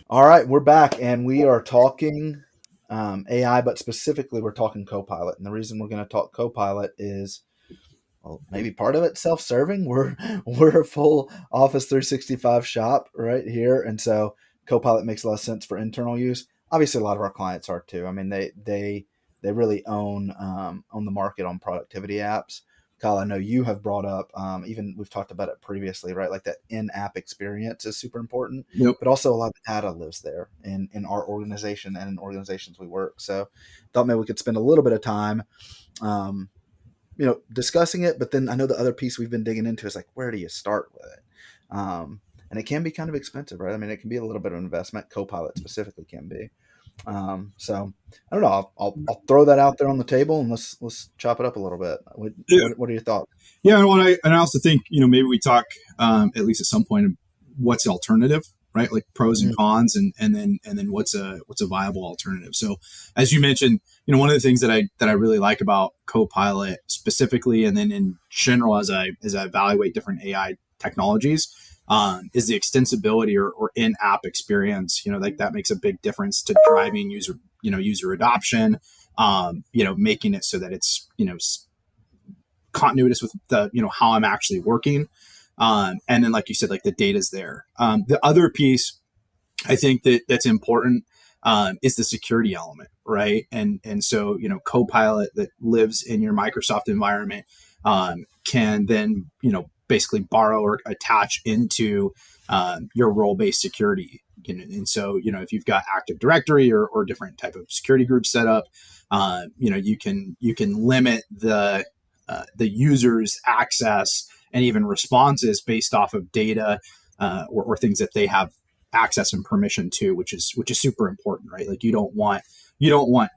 All right, we're back and we are talking AI, but specifically we're talking CoPilot. And the reason we're going to talk CoPilot is, well, maybe part of it self-serving. We're a full Office 365 shop right here, and so Copilot makes a lot of sense for internal use. Obviously, a lot of our clients are too. I mean, they really own the market on productivity apps. Kyle, I know you have brought up, even we've talked about it previously, right? Like that in-app experience is super important, Yep. but also a lot of data lives there in our organization and in organizations we work. So, thought maybe we could spend a little bit of time um, discussing it. But then I know the other piece we've been digging into is like, where do you start with it? And it can be kind of expensive, right? I mean, it can be a little bit of an investment. Copilot specifically can be. So I don't know. I'll throw that out there on the table and let's chop it up a little bit. What Yeah. what, what are your thoughts? Yeah. And I also think, maybe we talk, at least at some point, what's the alternative, right? Like pros and Mm, cons, and then what's a viable alternative. So as you mentioned, one of the things that I really like about Copilot specifically, and then in general, as I evaluate different AI technologies, is the extensibility or in-app experience. Like that makes a big difference to driving user adoption. Making it so that it's continuous with the how I'm actually working. And then, like you said, like the data's there. The other piece I think that's important is the security element, right? And so Copilot that lives in your Microsoft environment can then basically borrow or attach into your role-based security. And so if you've got Active Directory or different type of security groups set up, you can limit the user's access and even responses based off of data or things that they have access and permission to, which is super important, right? Like you don't want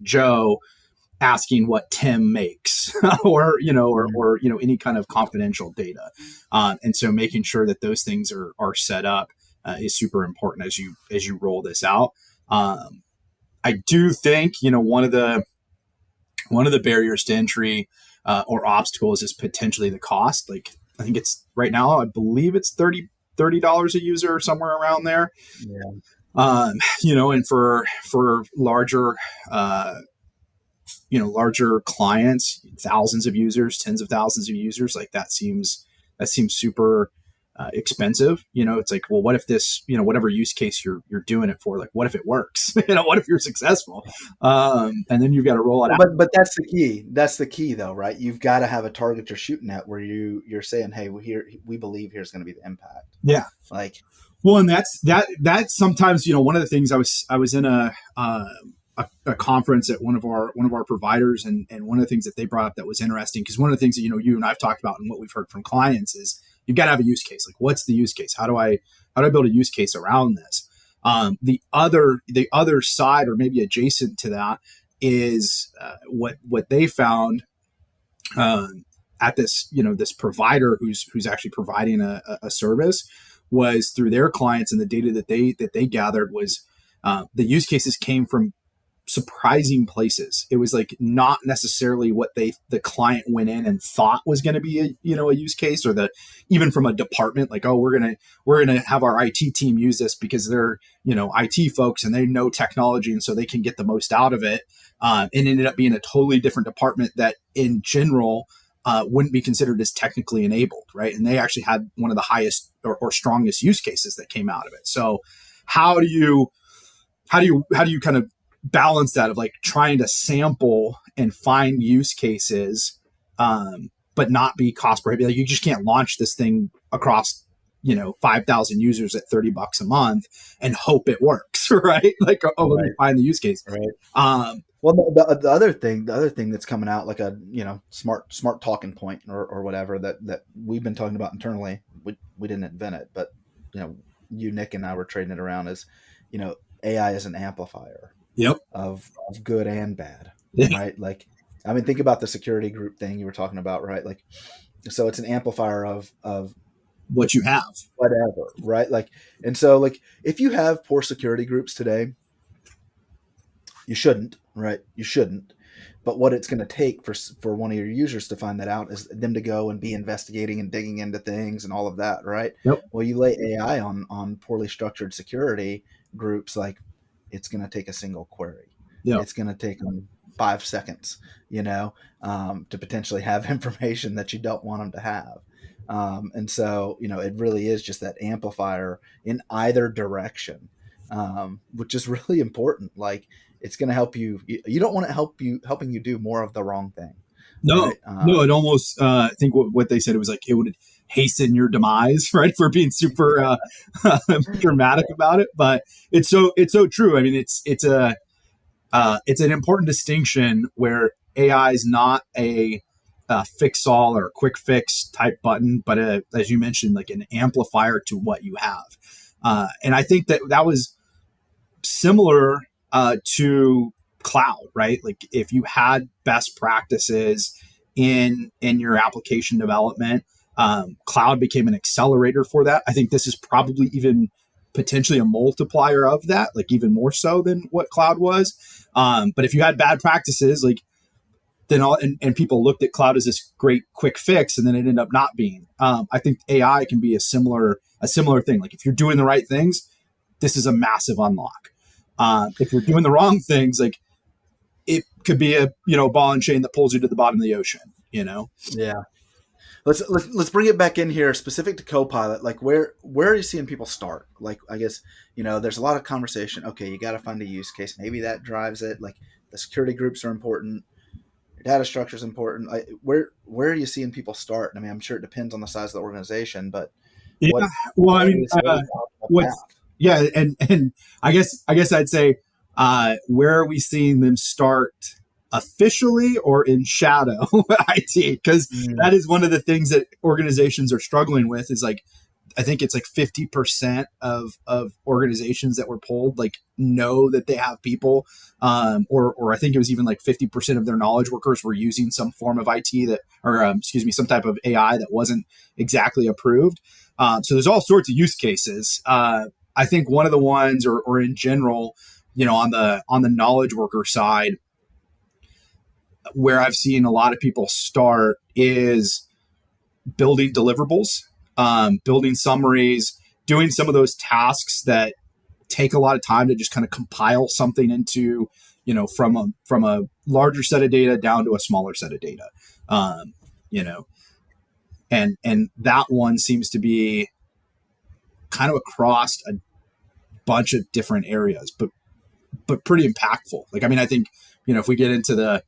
Joe asking what Tim makes or mm, any kind of confidential data, and so making sure that those things are set up is super important as you roll this out. I do think one of the barriers to entry or obstacles is potentially the cost. Like I think it's right now, I believe it's $30 a user or somewhere around there. yeah. And for larger clients, thousands of users, tens of thousands of users, like that seems super expensive. It's like, well, what if this, whatever use case you're doing it for, like, what if it works? What if you're successful? And then you've got to roll it Well, out. but that's the key. That's the key, though, right? You've got to have a target you're shooting at where you're saying, hey, we believe here's going to be the impact. Yeah. Like, Well, and that's sometimes one of the things I was in a conference at one of our providers, and one of the things that they brought up that was interesting, because one of the things that you and I've talked about and what we've heard from clients is you've got to have a use case. Like, what's the use case? How do I build a use case around this? The other side, or maybe adjacent to that, is what they found at this provider who's actually providing a service, was through their clients, and the data that they gathered was the use cases came from surprising places. It was like not necessarily what the client went in and thought was going to be a use case, or the even from a department, like, oh, we're gonna have our IT team use this because they're IT folks and they know technology, and so they can get the most out of it. And ended up being a totally different department that in general wouldn't be considered as technically enabled, right? And they actually had one of the highest or strongest use cases that came out of it. So how do you how do you kind of balance that of like trying to sample and find use cases, but not be cost prohibitive? Like, you just can't launch this thing across 5,000 users at $30 a month and hope it works, right? Like, oh, let me right, find the use case. right. Um, Well, the other thing that's coming out, like a smart talking point or whatever that we've been talking about internally. We didn't invent it, but you know, you, Nick, and I were trading it around as you know, AI is an amplifier yep. of good and bad, right? Like, I mean, think about the security group thing you were talking about, right? Like, so it's an amplifier of What you have. whatever, right? Like, and so like if you have poor security groups today, you shouldn't, right? You shouldn't. But what it's going to take for one of your users to find that out is them to go and be investigating and digging into things and all of that, right? Yep. Well, you lay AI on poorly structured security, groups, like it's going to take a single query. Yeah. It's going to take them 5 seconds, to potentially have information that you don't want them to have. And so, it really is just that amplifier in either direction, which is really important. Like it's going to help you. You don't want to helping you do more of the wrong thing, No, right? no, it almost, I think what they said, it was like, it would hasten your demise, right? For being super dramatic about it. But it's so true. I mean, it's an important distinction where AI is not a fix all or a quick fix type button, but as you mentioned, like an amplifier to what you have. And I think that was similar to cloud, right? Like if you had best practices in your application development, cloud became an accelerator for that. I think this is probably even potentially a multiplier of that, like even more so than what cloud was. But if you had bad practices, like then and people looked at cloud as this great quick fix, and then it ended up not being. I think AI can be a similar thing. Like if you're doing the right things, this is a massive unlock. If you're doing the wrong things, like it could be a ball and chain that pulls you to the bottom of the ocean. Yeah. Let's bring it back in here, specific to CoPilot. Like where are you seeing people start? Like I guess there's a lot of conversation. Okay, you got to find a use case. Maybe that drives it. Like the security groups are important. Your data structure is important. Where are you seeing people start? I mean, I'm sure it depends on the size of the organization, but Yeah. what Well, I mean, is the optimal what's path? yeah, and I guess I'd say, where are we seeing them start officially or in shadow IT? Because Mm, that is one of the things that organizations are struggling with. Is like, I think it's like 50% of organizations that were polled like know that they have people, or I think it was even like 50% of their knowledge workers were using some form of IT that, or excuse me, some type of AI that wasn't exactly approved. So there's all sorts of use cases. I think one of the ones, or in general, on the knowledge worker side, where I've seen a lot of people start is building deliverables, building summaries, doing some of those tasks that take a lot of time to just kind of compile something into, from a larger set of data down to a smaller set of data. Um, you know, and that one seems to be kind of across a bunch of different areas, but pretty impactful. Like, I mean, I think, if we get into the,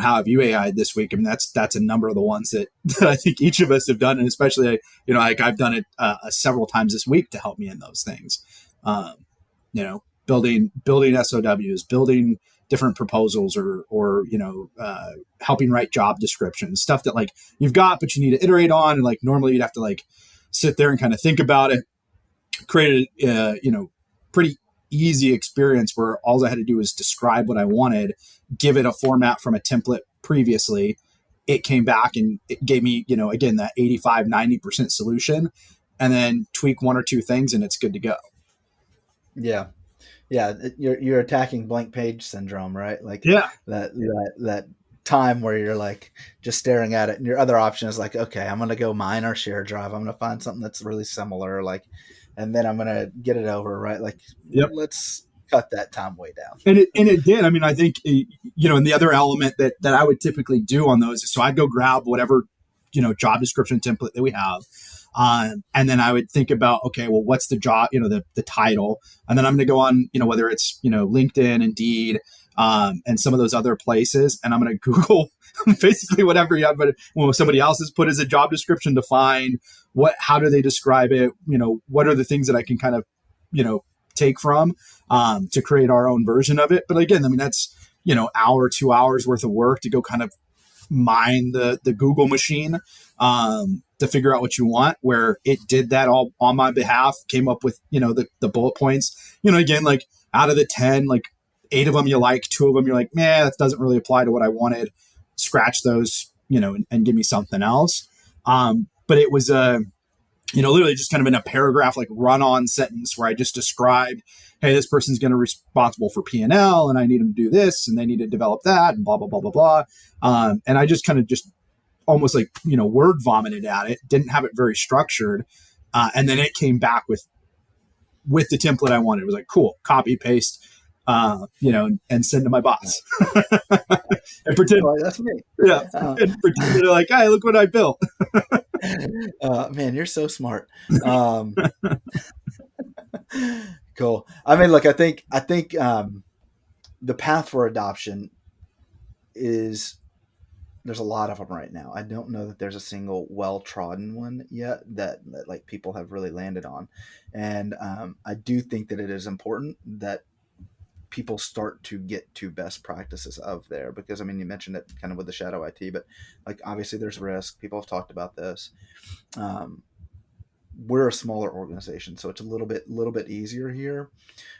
how have you AI this week? I mean, that's a number of the ones that I think each of us have done. And especially, like I've done it several times this week to help me in those things. Building SOWs, building different proposals, or helping write job descriptions, stuff that like you've got, but you need to iterate on. And like, normally you'd have to like sit there and kind of think about it, create a, pretty easy experience where all I had to do was describe what I wanted, give it a format from a template previously. It came back and it gave me, again, that 85-90% solution, and then tweak one or two things and it's good to go. yeah. Yeah, you're attacking blank page syndrome, right? Like Yeah. that time where you're like just staring at it, and your other option is like, okay, I'm gonna go mine our share drive. I'm gonna find something that's really similar, like, and then I'm gonna get it over, right? Like, Yep. let's cut that time way down. And it did. I mean, I think, and the other element that I would typically do on those is, so I'd go grab whatever, job description template that we have. And then I would think about, okay, well, what's the job, the title, and then I'm going to go on, whether it's, LinkedIn, Indeed, and some of those other places, and I'm going to Google basically whatever you have, but somebody else has put as a job description to find how do they describe it? What are the things that I can kind of, take from, to create our own version of it. But again, I mean, that's, hour, 2 hours worth of work to go kind of mine the Google machine, to figure out what you want, where it did that all on my behalf, came up with, the bullet points, again, like out of the 10, like 8 of them you like, 2 of them you're like, man, that doesn't really apply to what I wanted. Scratch those, and give me something else. But it was literally just kind of in a paragraph, like run-on sentence where I just described, hey, this person's going to be responsible for P&L, and I need them to do this, and they need to develop that, and blah, blah, blah, blah, blah. And I just kind of just almost like, word vomited at it, didn't have it very structured. And then it came back with with the template I wanted. It was like, cool, copy, paste, and send to my boss. And pretend, Oh, that's me. yeah, Uh, and pretend they're like, hey, look what I built. Man, you're so smart. Cool. I mean, look, I think the path for adoption is there's a lot of them right now. I don't know that there's a single well trodden one yet that like people have really landed on, and I do think that it is important that people start to get to best practices of there because I mean you mentioned it kind of with the shadow IT, but like obviously there's risk. People have talked about this. Um, we're a smaller organization, so it's a little bit easier here.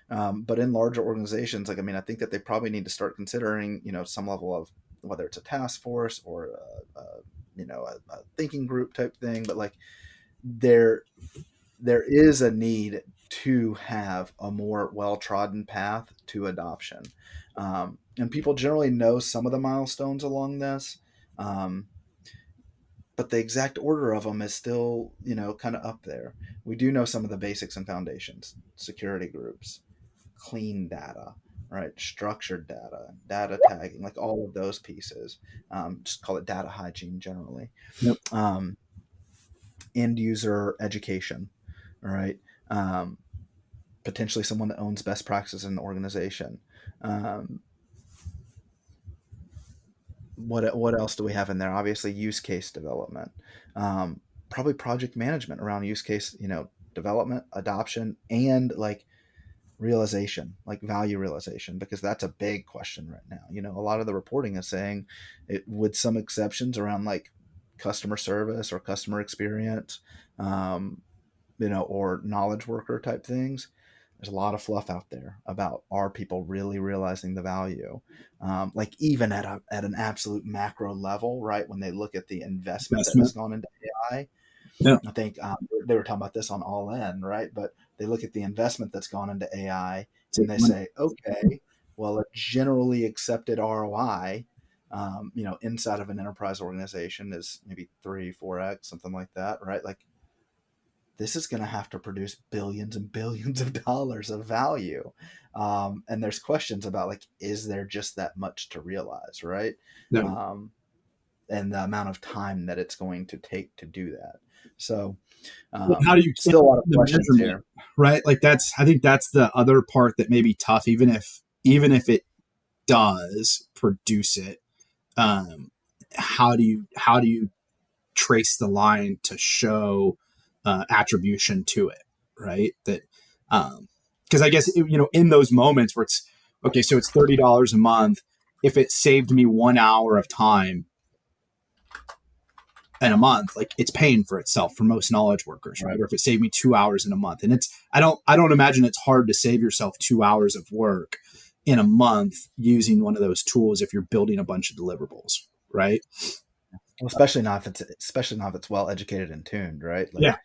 But in larger organizations, like I mean, I think that they probably need to start considering, some level of whether it's a task force or a thinking group type thing. But like there there is a need to have a more well trodden path to adoption, and people generally know some of the milestones along this. Um, but the exact order of them is still, kind of up there. We do know some of the basics and foundations: security groups, clean data, right? Structured data, data tagging, like all of those pieces. Just call it data hygiene generally. Yep. Um, End user education, all right? Um, Potentially someone that owns best practices in the organization. Um, what else do we have in there? Obviously, use case development. Probably project management around use case, development, adoption, and like realization, like value realization, because that's a big question right now. A lot of the reporting is saying it, with some exceptions around like customer service or customer experience, um, or knowledge worker type things. There's a lot of fluff out there about are people really realizing the value, like even at an absolute macro level, right? When they look at the investment that has Investment. gone into AI, Yeah. I think they were talking about this on All In, right? But they look at the investment that's gone into AI and they say, okay, well, a generally accepted ROI, inside of an enterprise organization is maybe 3, 4x, something like that, right? Like this is going to have to produce billions and billions of dollars of value. And there's questions about like, is there just that much to realize, right? No. Um, and the amount of time that it's going to take to do that. So, Well, how do you still a lot of the questions measurement, here. right? Like I think that's the other part that may be tough, even if it does produce it. Um, how do you trace the line to show attribution to it, right? That because I guess in those moments where it's okay, so it's $30 a month. If it saved me 1 hour of time in a month, like it's paying for itself for most knowledge workers, right? Right. Or if it saved me 2 hours in a month, and I don't imagine it's hard to save yourself 2 hours of work in a month using one of those tools if you're building a bunch of deliverables, right? Well, especially not if it's well educated and tuned, right? Yeah,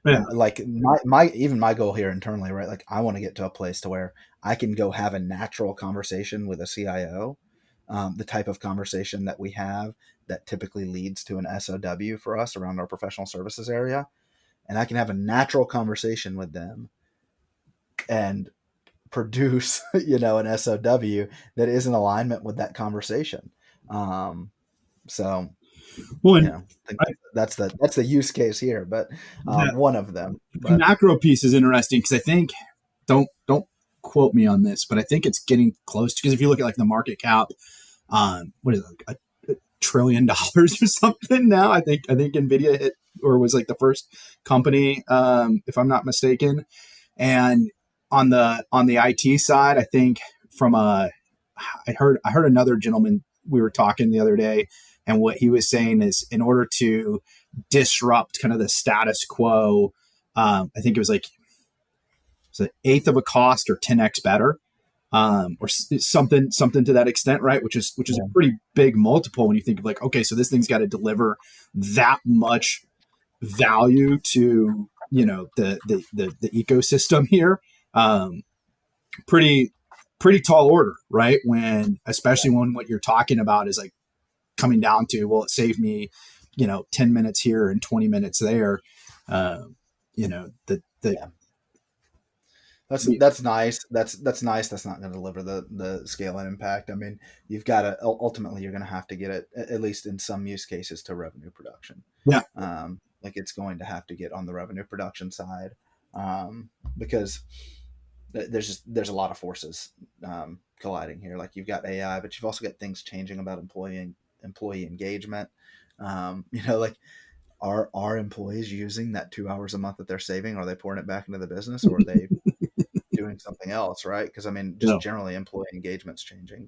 Like, yeah, like my even my goal here internally, right? Like I want to get to a place to where I can go have a natural conversation with a CIO, the type of conversation that we have that typically leads to an SOW for us around our professional services area, and I can have a natural conversation with them and produce, an SOW that is in alignment with that conversation. Um, so well, I think that's the use case here, but the, one of them. the But macro piece is interesting because I think don't quote me on this, but I think it's getting close because if you look at like the market cap, what is it, like a $1 trillion or something now? I think Nvidia hit or was like the first company, if I'm not mistaken. And on the IT side, I think from a I heard another gentleman, we were talking the other day, and what he was saying is in order to disrupt kind of the status quo, I think it was like it's an eighth of a cost or 10x better, or something to that extent, right? Which is yeah, a pretty big multiple when you think of like, okay, so this thing's got to deliver that much value to the ecosystem here. Um, pretty tall order, right? When especially when what you're talking about is like coming down to, well, it saved me 10 minutes here and 20 minutes there. The yeah. That's nice. That's nice. That's not going to deliver the scale and impact. I mean, you've got to ultimately you're going to have to get it at least in some use cases to revenue production. Yeah. Like it's going to have to get on the revenue production side, because there's a lot of forces colliding here. Like you've got AI, but you've also got things changing about employee engagement. Like are employees using that 2 hours a month that they're saving? Are they pouring it back into the business, or are they doing something else, right? Because I mean, just No. generally employee engagement's changing.